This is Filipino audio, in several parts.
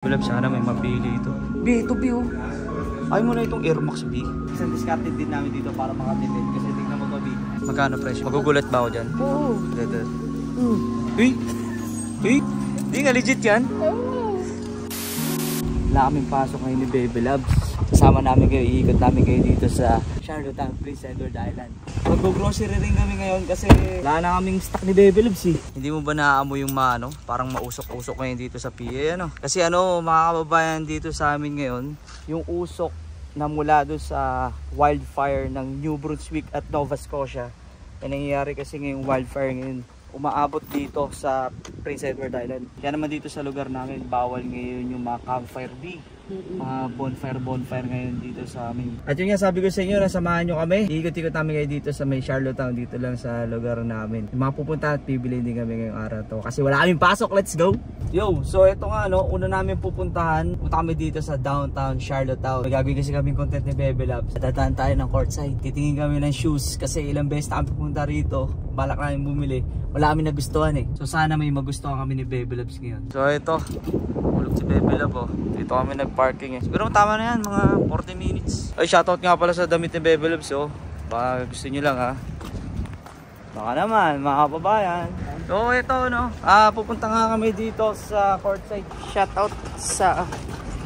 Bulab, sana may mapili ito. B, ito B oh. Ayaw mo na itong Air Max B. Isang discarded din namin dito para makatipid. Kasi tignan mo ba B? Magkano presyo? Magugulat ba ako dyan? Oo. Dito. Uy! Uy! Di nga legit yan? Oo. Wala kaming pasok ngayon ni Baby Loves. Kasama namin kayo, iikot namin kayo dito sa Charlottetown, Prince Edward Island. Mag-grocery rin kami ngayon kasi wala na kaming stock ni Baby Loves eh. Hindi mo ba naaamoy yung parang mausok-usok ngayon dito sa PA ano? Kasi mga kababayan dito sa amin ngayon, yung usok na mula doon sa wildfire ng New Brunswick at Nova Scotia. Nangyayari kasi ngayong wildfire ngayon, umaabot dito sa Prince Edward Island. Kaya naman dito sa lugar namin, bawal ngayon yung mga campfire B. Mga bonfire ngayon dito sa amin. At yun nga, sabi ko sa inyo, nasamahan nyo kami. Iikot-ikot namin kayo dito sa may Charlottetown, dito lang sa lugar namin. Yung mga pupunta at bibili din kami ngayong araw to. Kasi wala kaming pasok, let's go! Yo, so ito nga una namin pupuntahan. Punta kami dito sa downtown Charlottetown. Gagawin kasi kaming content ni Baby Loves. Dadaan tayo ng courtside. Titingin kami ng shoes kasi ilang beses na kami pupunta rito. Balak namin bumili. Wala kami nagustuhan eh. So sana may magustuhan kami ni Baby Loves ngayon. So ito, ulog si Baby Love oh. Dito kami nag-parking eh. Siguro tama na yan, mga 40 minutes. Ay, shoutout nga pala sa damit ni Baby Loves oh. Baka gusto nyo lang ha. Baka naman, mga kababayan. So ito no, pupunta nga kami dito sa courtside. Shoutout sa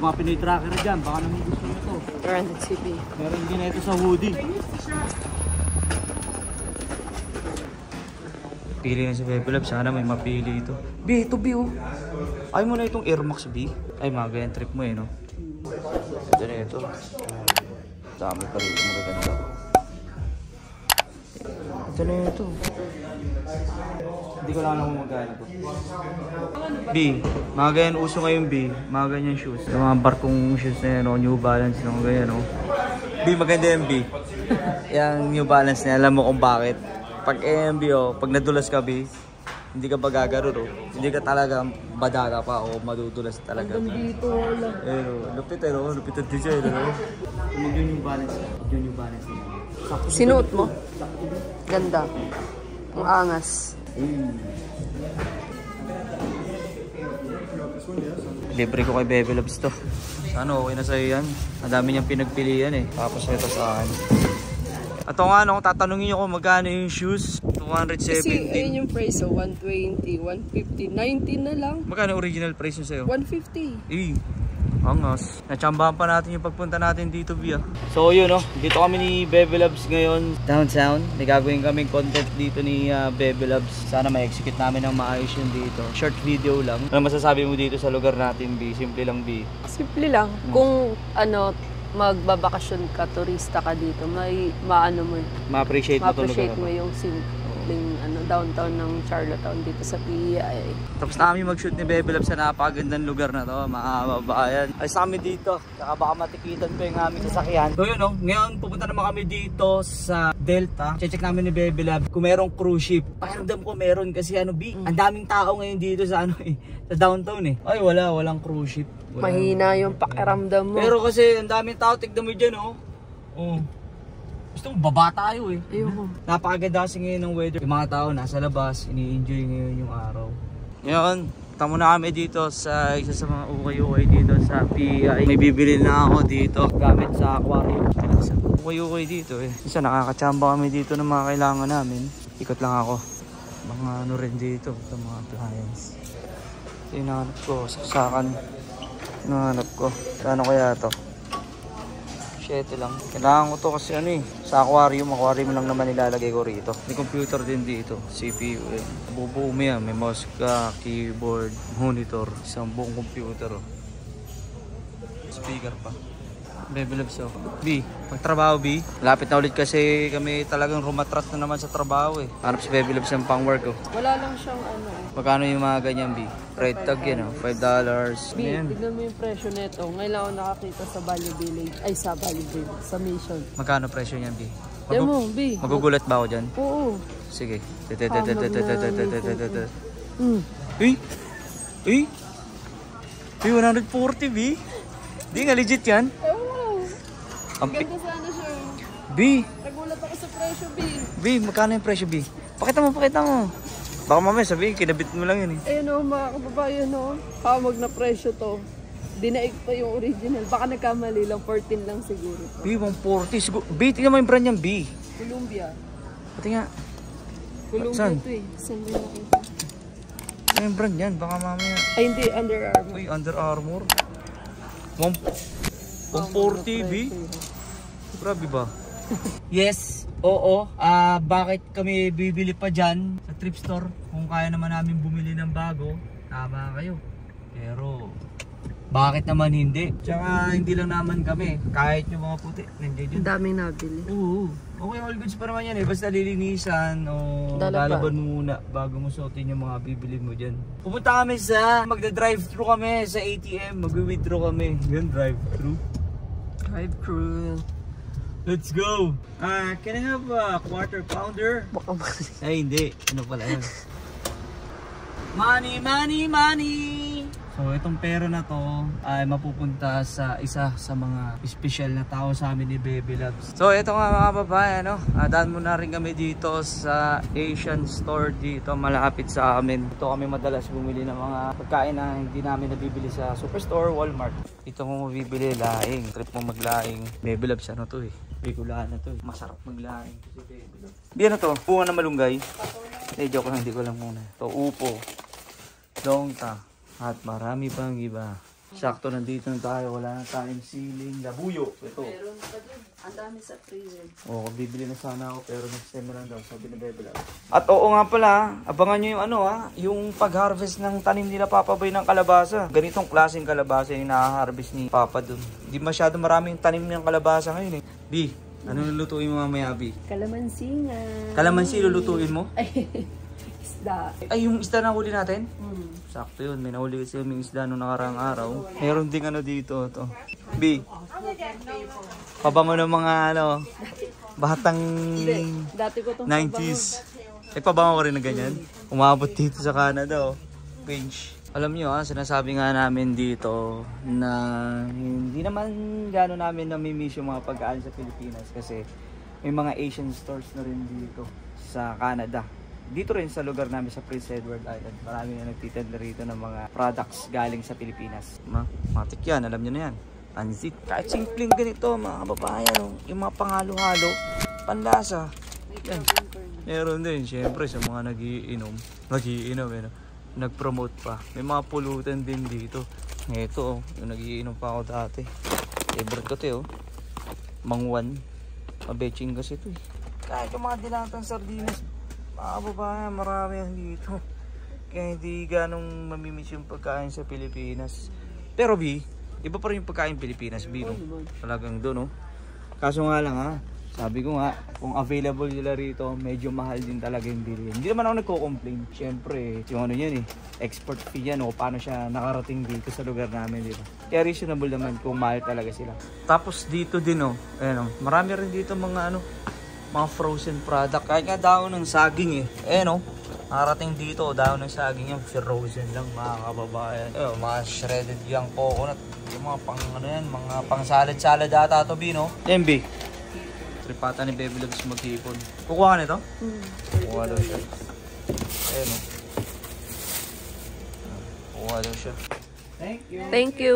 mga Pinoy tracker dyan. Baka naman gusto nyo to. Branded CP. Meron din na ito sa hoodie. Pili na si Baby Love, sana may mapili ito. B, ito B oh. Ayaw mo na itong Air Max B. Ay, mga ganyan trip mo eh no. Ito na ito. Dami pa rin ito magaganda. Ito na ito. Hindi ko lang alam kung magkano ito. B, mga ganyan uso ngayon B. Mga ganyan shoes. Yung mga barkong shoes na yan, New Balance na ganyan no. B, maganda yung B. Yung New Balance na, alam mo kung bakit. Pag AMB pag nadulas ka B, hindi ka ba gagaro hindi ka talaga badaga pa o madudulas talaga. Dito wala. Lupit lupit ang design Mag-yun yung balance. Mag-yun yung balance. Sinuot mo? Ganda. Ang angas. Libre ko kay Baby Loves to. Okay na sa'yo yan. Ang dami niyang pinagpilian eh. Tapos ito sa akin. At nga kung tatanungin nyo kung magkano yung shoes, 270. Kasi ayun yung price, 120, 150, 19 na lang. Magkano original price nyo sa'yo? 150. Angas. Natsambahan pa natin yung pagpunta natin dito via. So yun dito kami ni Baby Loves ngayon downtown. May gagawin kaming content dito ni Baby Loves. Sana ma-execute namin ng maayos yun dito. Short video lang. Ano masasabi mo dito sa lugar natin B? Simple lang B. Simple lang. Kung magbabakasyon ka, turista ka dito, may ma-appreciate mo yung simpleng downtown ng Charlottetown dito sa PEI. Tapos namin mag-shoot ni Baby Loves sa napakagandang lugar na to, mga kababayan. Ay sa amin dito, saka baka matikitan ko yung aming sasakyan. So yun ngayon pupunta naman kami dito sa Delta. Check namin ni Baby Loves kung merong cruise ship. Pakiramdam ko meron kasi B, ang daming tao ngayon dito sa sa downtown eh. Ay walang cruise ship. Mahina yung pakiramdam mo. Pero kasi ang daming tao, tignan mo dyan gusto mo baba tayo eh. Ayoko. Napakaganda kasi ngayon ng weather. Yung mga tao nasa labas, ini-enjoy ngayon yung araw. Ngayon, tamo na kami dito sa isa sa mga ukay-ukay dito sa PEI. May bibili na ako dito gamit sa aquarium. Ukay-ukay dito eh. Isa nakakatsamba kami dito ng mga kailangan namin. Ikot lang ako. Mga rin dito, sa mga appliance. Hinahanap ko, saksakan. Hinahanap ko. Ano kaya to? 7 lang. Kailangan ko to kasi sa aquarium lang naman nilalagay ko rito. May computer din dito, CPU eh. Bubuo mo yan, may mouse ka, keyboard, monitor, isang buong computer Speaker pa. Baby Loves B, magtrabaho B. Lapit na ulit kasi kami talagang rumatras na naman sa trabaho eh. Hanap si Baby Loves ng pang work Wala lang siyang Magkano yung mga ganyan B? Red tag yan $5. B, tignan mo yung presyo neto. Ngayon ako nakakita sa Value Village. Ay, sa Value Village. Sa Mission. Magkano presyo niyan B? B. Magugulat ba ako dyan? Oo. Sige. Uy! 140 B? Di nga legit yan? Ang ganda sana siya. B! Nagulat ako sa presyo B. B, magkano yung presyo B? Pakita mo. Baka mamaya sabihin, kinabit mo lang yun eh. Ayun mga kababayan hamag na presyo to. Dinaig pa yung original. Baka nagkamali lang, 14 lang siguro. B, 140. Siguro. B, tingnan mo yung brand niyang B. Columbia. Pati nga. Columbia Saan? ito eh. Saan mo nakita? Ano yung brand yan? Baka mamaya. Ay hindi, Under Armour. Uy, Under Armour. 140 B? Grabe ba? Yes, oo. Bakit kami bibili pa dyan sa thrift store? Kung kaya naman namin bumili ng bago, tama kayo. Pero, bakit naman hindi? Tsaka hindi lang naman kami. Kahit yung mga puti, nandiyan dyan. Ang daming nabili. Oo. Okay, all goods pa naman yan eh. Basta lilinisan o lalaban muna bago mo suotin yung mga bibili mo dyan. Pupunta kami sa, magda-drive-thru kami sa ATM. Mag-withdraw kami. Yun, drive-thru. Drive-thru. Let's go! Can I have a quarter pounder? Baka mali. Ay, hindi. Ano pala yun? Money, money, money! So, itong pera na to ay mapupunta sa isa sa mga special na tao sa amin ni Baby Loves. So, ito nga mga babae, no? Daan muna rin kami dito sa Asian store dito malapit sa amin. Ito kami madalas bumili ng mga pagkain na hindi namin nabibili sa Superstore, Walmart. Ito mo mabibili, laing. Trip mo maglaing. Baby Loves, ano to eh? Bikulaan na to eh. Masarap maglaing. Di ano to? Bunga na malunggay? Joke lang, hindi ko lang muna. Ito, upo. Dongta. At marami pang iba. Sakto nandito na tayo. Wala na tayong siling labuyo. Ito. Meron pa din. Ang dami sa freezer. Oo, bibili na sana ako pero next time na lang daw. Sabi ni Bebe Love. At oo nga pala, abangan nyo yung ano yung pag-harvest ng tanim nila Papa Boy ng kalabasa. Ganitong klaseng kalabasa yung na-harvest ni Papa dun. Hindi masyado maraming tanim ng kalabasa ngayon eh. B, ano lulutuin mo mamaya B? Kalamansi nga. Kalamansi lulutuin mo? Ay, isda. Ay, yung isda na huli natin? Hmm. Sakto yun, may nahuli kasi yung isda noong nakarang araw. Meron ding ano dito, to. B, pabango ng mga batang Dati ko itong 90s. Pabango ko rin na ganyan. Umabot dito sa Canada, pinch. Alam nyo sinasabi nga namin dito na hindi naman gano'n namin namimiss yung mga pagkaan sa Pilipinas kasi may mga Asian stores na rin dito sa Canada. Dito rin sa lugar namin sa Prince Edward Island. Marami na nagtitenda rito ng mga products galing sa Pilipinas. Matik yan, alam nyo na yan. Anzit. Kahit simpleng ganito mga kababayan, yung mga pangalo-halo, panlasa. Yan. Meron din, syempre sa mga nagiinom, nag-promote pa. May mga pulutan din dito. Ito, yung nagiinom pa ako dati. Favorite ko ito, Mangwan. Mabeching kasi ito eh. Kahit yung mga dilatang sardinas, mga babae, marami yan dito. Kaya hindi ganong mamimiss yung pagkain sa Pilipinas. Pero B, iba pa rin yung pagkain Pilipinas B, no? Talagang doon, no? Kaso nga lang sabi ko nga, kung available nila rito, medyo mahal din talaga yung bilhin. Hindi naman ako nagko-complain. Siyempre, yung ano yan export fee yan o paano siya nakarating dito sa lugar namin, di ba? Kaya reasonable naman kung mahal talaga sila. Tapos dito din, marami rin dito mga mga frozen product. Kahit nga daon ng saging nakarating dito, daon ng saging yung frozen lang mga kababayan. Mga shredded yung coconut. Yung mga mga pang salad-salad ata to B, no? MB. Tripata ni Baby Loves mag-iipon. Kukuha ka nito? Kukuha daw siya. Kukuha daw siya. Thank you. Thank you.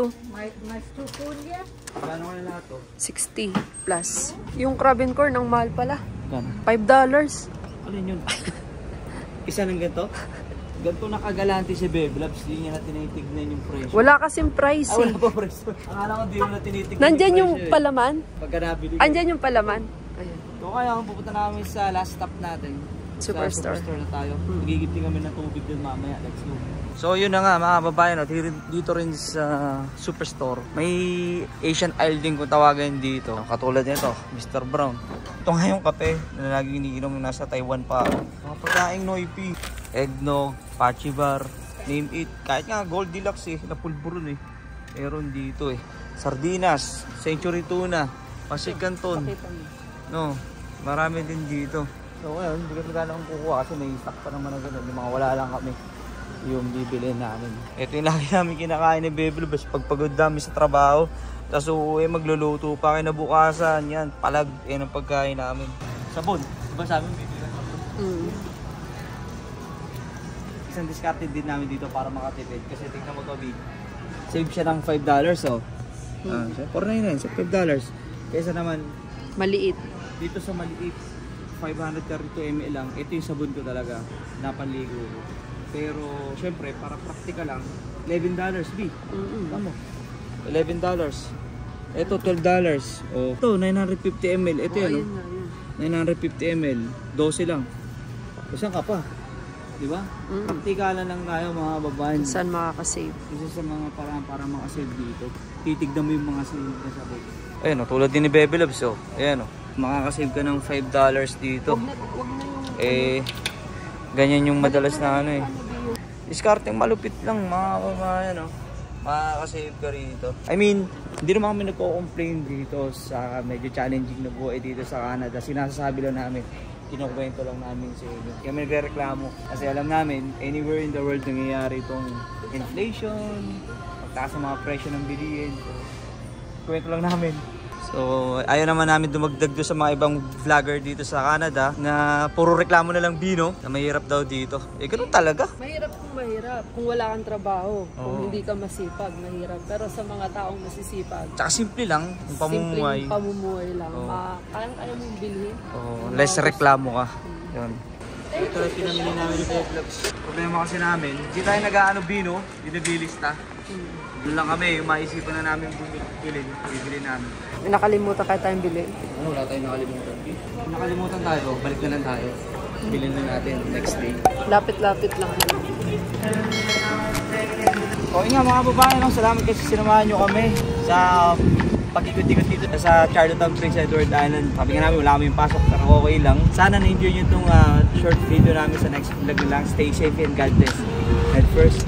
Mas tukul ya. Gano'n ka na lahat to? 60 plus. Yung crab and corn, ang mahal pala. Gano'n? $5. Alin yun? Isa ng ganito? Ganito nakagalante si Baby Loves. Hindi niya na tinitignan yung presyo. Wala kasing price Wala pa presyo. Akala ko di mo na tinitignan Nandyan yung presyo, palaman? Pagka nabili ko. Andyan yung palaman? Ayan. So kaya pupunta namin sa last stop natin. Superstore. Sa Superstore na tayo. Magigipti kami ng tubig din mamaya. Let's go. So yun na nga mga babayan, dito rin sa Superstore may Asian Isle din kung tawagin dito. Katulad nito, Mr. Brown. Ito nga yung kape na lagi iniinom yung nasa Taiwan pa. Mga pagkaing Noipi, eggnog, pachi bar, name it. Kahit nga Gold Deluxe napulburon meron dito sardinas, century tuna, Pasig Canton. No, marami din dito. So ngayon, hindi ko gano'n kukuha kasi may stock pa naman na gano'n. Yung mga wala lang kami yung bibili namin. Ito yung lagi namin kinakain ni Baby Loves pag pagod namin sa trabaho. Tapos uuwi magluluto pa kinabukasan. Yan, palag yan ang pagkain namin. Sabon. Diba sabi mo bibili ng sabon? Isang discarded din namin dito para makatipid. Kasi tingnan mo to, Save siya ng $5 oh. $4.99 sa $5. Kaysa naman Maliit. dito sa maliit 532 ml lang. Ito yung sabon ko talaga na panligo ko. Pero syempre para praktika lang $11 B. Tama. $11. Ito $12. Oh. Ito 950 ml. Ito yan. Ayun na, yun. 950 ml. 12 lang. Saan ka pa? Di ba? Praktikalan lang tayo mga babae. Saan makakasave? Isa sa mga parang para makasave dito. Titignan mo yung mga save na sabon. Ayun, tulad din ni Bebe Loves, oh. Ayan, oh. Makakasave ka ng $5 dito. Wag na yung... Eh, ganyan yung madalas na ano eh. Discarding malupit lang, mga kababayan, oh. Makakasave ka rito. I mean, hindi naman kami nagko-complain dito sa medyo challenging na buhay dito sa Canada. Sinasabi lang namin, kinukwento lang namin sa inyo. Kami nagre-reklamo kasi alam namin, anywhere in the world nangyayari itong inflation, pagtaas ng mga presyo ng bilihin. So, kwento lang namin. So, ayaw naman namin dumagdag doon sa mga ibang vlogger dito sa Canada na puro reklamo na lang Bino na mahirap daw dito. Eh, ganun talaga. Mahirap kung mahirap. Kung wala kang trabaho. Oo. Kung hindi ka masipag, mahirap. Pero sa mga taong masisipag, Tsaka simple lang, yung pamumuhay. simpleng pamumuhay lang. Oo. Kayang-kaya mong bilhin. Less reklamo ka. Yun. Ito lang pinamili namin yung vlogs. Problema kasi namin, hindi tayo nag-aano Bino, binibilista. Doon lang kami, yung maisipan na namin bilhin, bibili namin. May nakalimutan kayo tayong bilhin. Ano, wala tayong nakalimutan. Kung nakalimutan tayo, balik na lang tayo. Bilhin na natin next day. Lapit-lapit lang. O nga mga babae, no? Salamat kasi sinamahan nyo kami sa pag-ikot-ikot dito sa Charlottetown, Prince Edward Island. Sabi nga namin, wala kami yung pasok pero okay lang. Sana na-enjoy nyo itong short video namin sa next vlog na lang. Stay safe and God bless. Head first.